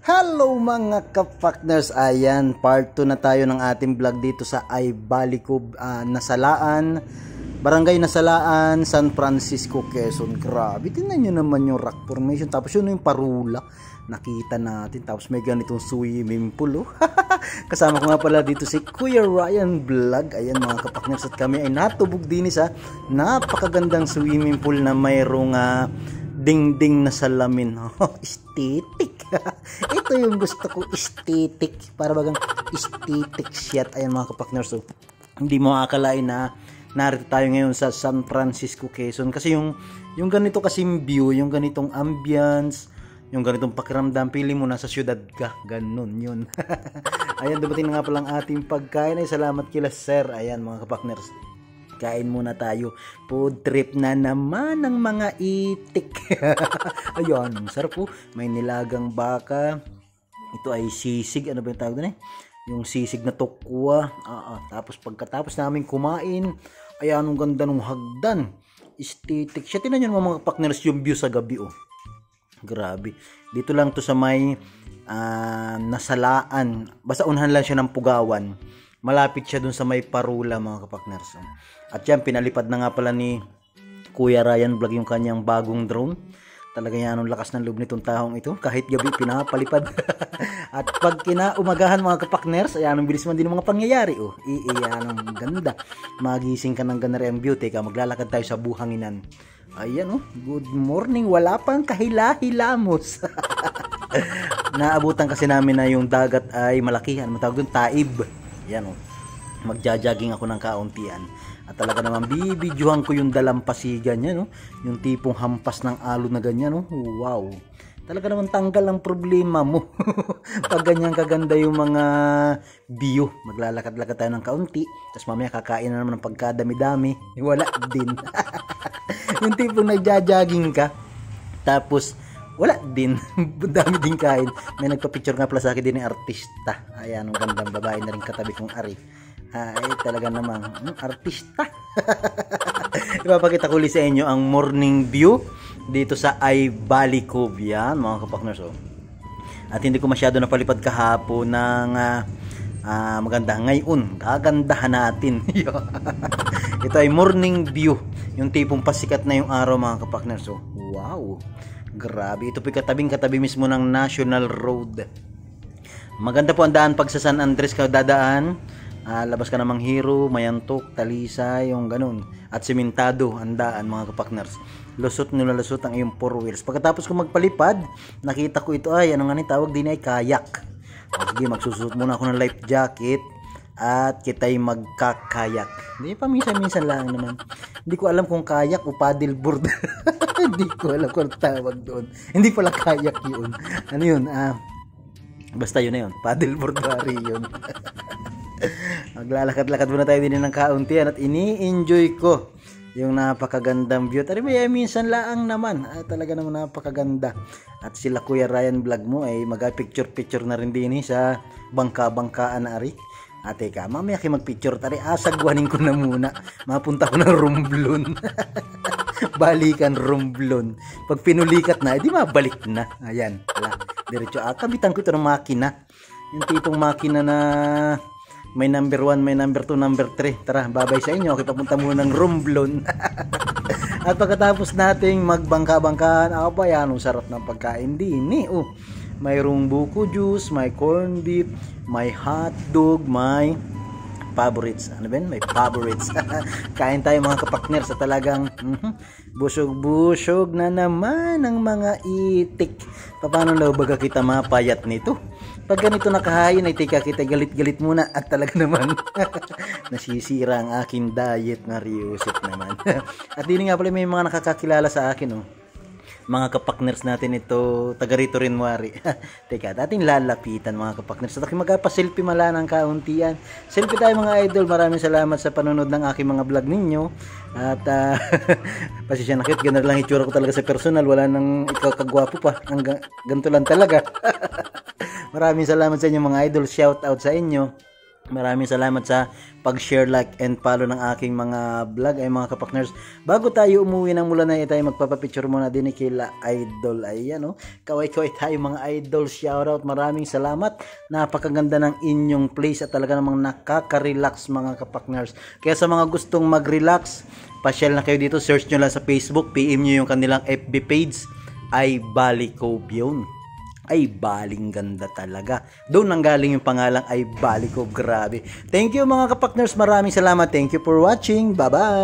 Hello mga ka-partners, ayan, part 2 na tayo ng ating vlog dito sa Aybalikob, Nasalaan, Barangay Nasalaan, San Francisco, Quezon. Grabe, tingnan nyo naman yung rock formation, tapos yun yung parula, nakita natin, tapos may ganitong swimming pool, oh. Kasama ko nga pala dito si Kuya Ryan Vlog, ayan mga ka-partners, at kami ay natubog din sa napakagandang swimming pool na mayroong ding-ding na salamin. Aesthetic. Ito yung gusto ko, aesthetic. Para bagang aesthetic shit. Ayan mga kapakners. So, hindi mo akalain na narito tayo ngayon sa San Francisco, Quezon. Kasi yung ganito kasing view, yung ganitong ambience, yung ganitong pakiramdam, pili mo nasa syudad ka. Ganun yun. Ayan, dumating na nga palang ating pagkain. Ay, salamat kila sir. Ayan mga kapakners. Kain muna tayo. Food trip na naman ng mga itik. Ayun, sarap po. May nilagang baka. Ito ay sisig. Ano ba yung tawag doon eh? Yung sisig na tukwa. Tapos pagkatapos namin kumain, ayan, ang ganda ng hagdan. Aesthetic. Siya, tinan nyo mga partners yung view sa gabi, oh. Grabe. Dito lang to sa may Nasalaan. Basta unahan lang siya ng Pugawan. Malapit siya dun sa may Parula mga kapakners. At yan, pinalipad na nga pala ni Kuya Ryan Vlog yung kanyang bagong drone. Talaga yan, ang lakas ng loob nitong taong ito. Kahit gabi, pinapalipad. At pag kinaumagahan mga kapakners, ayan, ang bilis man din ng mga pangyayari. Oh, iyan, ang ganda. Magising ka ng Ganari ang beauty ka. Maglalakad tayo sa buhanginan. Ayan, oh, good morning. Wala pang kahila-hilamos. Naabutan kasi namin na yung dagat ay malaki. Ano matawag doon? Taib. Yan, oh. Magja-jogging ako ng kauntian. At talaga naman bibidyohan ko yung dalampasigan niya, no? Yung tipong hampas ng alon na ganyan, no? Wow. Talaga naman tanggal ang problema mo. Pag ganyan kaganda yung mga view, maglalakad-lakad tayo ng kaunti, tapos mamaya kakain na naman ng pagkadami-dami. Wala din. Yung tipong nagja-jogging ka, tapos wala din. Dami din kain. May nagpa-picture nga pala sa akin din ng artista. Ayan, ang gandang babae na rin katabi kong ari. Ay, talaga naman, artista. Ipapakita ko ulit sa inyo ang morning view dito sa Aybalikob. Yan, mga kapakners. Oh. At hindi ko masyado napalipad kahapon ng maganda. Ngayon, gagandahan natin. Ito ay morning view. Yung tipong pasikat na yung araw, mga kapakners. Oh. Wow. Grabe, ito po katabing-katabi mismo ng National Road. Maganda po ang daan pag sa San Andres ka dadaan. Labas ka namang Hero, Mayantok, Talisay, yung ganun. At simentado ang daan mga kapakners. Lusot nila lusot ang iyong 4 wheels. Pagkatapos ko magpalipad, nakita ko ito ay, ano nga ni tawag din ay kayak. Sige, magsusuot muna ako ng life jacket. At kita'y magkakayak. Hindi pa minsan-minsan lang naman. Hindi ko alam kung kayak o paddleboard. Hindi ko alam kung tawag doon. Hindi pala kayak yun. Ano yun? Basta yun na yun. Paddleboard bari yun. Maglalakad-lakad muna tayo din ng kauntian at ini-enjoy ko yung napakagandang view. Tari ba, minsan laang naman. Talaga naman napakaganda. At sila Kuya Ryan Vlog mo ay mag-picture-picture na rin din sa bangka-bangkaan na ari. Teka, mamaya kayo mag-picture. Tari, asagwanin ko na muna. Mapunta ko ng Romblon. Balikan Romblon. Pag pinulikat na, edi mabalik na. Ayan, wala. Diretso, kabitan ko ito ng makina. Yung tipong makina na may number 1, may number 2, number 3. Tara, babay sa inyo. Okay, papunta muna ng Romblon. At pagkatapos nating magbangka-bangkaan, ako pa yan, sarap ng pagkain din eh. Oh, mayroong buko juice, may corned beef, may hotdog, may favorites. Ano ba yun? May favorites. Kain tayo mga kapakners sa talagang busog-busog na naman ang mga itik. Paano na baga kita mapayat nito? Pag ganito nakahain ay tika kita galit-galit muna at talaga naman nasisira ang aking diet na Riusip naman. At din nga pala may mga nakakakilala sa akin, oh. Mga kapakners natin ito, taga rito rin wari. Teka, dating lalapitan mga kapakners. At aking magpapaselfie mala ng kauntian. Selfie tayo mga idol. Maraming salamat sa panonood ng aking mga vlog ninyo. At pasisya na cute. Ganun lang itsura ko talaga sa personal. Wala nang ikaw kagwapo pa. Ganito lang talaga. Maraming salamat sa inyo mga idol. Shout out sa inyo. Maraming salamat sa pag-share, like, and follow ng aking mga vlog ay mga kapakners. Bago tayo umuwi ng Mulanay, tayo magpapapicture muna din ni kila Idol. Ayan, kaway-kaway tayo mga idol. Shoutout, maraming salamat. Napakaganda ng inyong place at talaga namang nakaka-relax mga kapakners. Kaya sa mga gustong mag-relax, pasyal na kayo dito. Search nyo lang sa Facebook, PM nyo yung kanilang FB page, ay Balicove yun. Ay baling ganda talaga. Doon nanggaling yung pangalang ay Balicove. Grabe. Thank you mga kapakners. Maraming salamat. Thank you for watching. Bye-bye.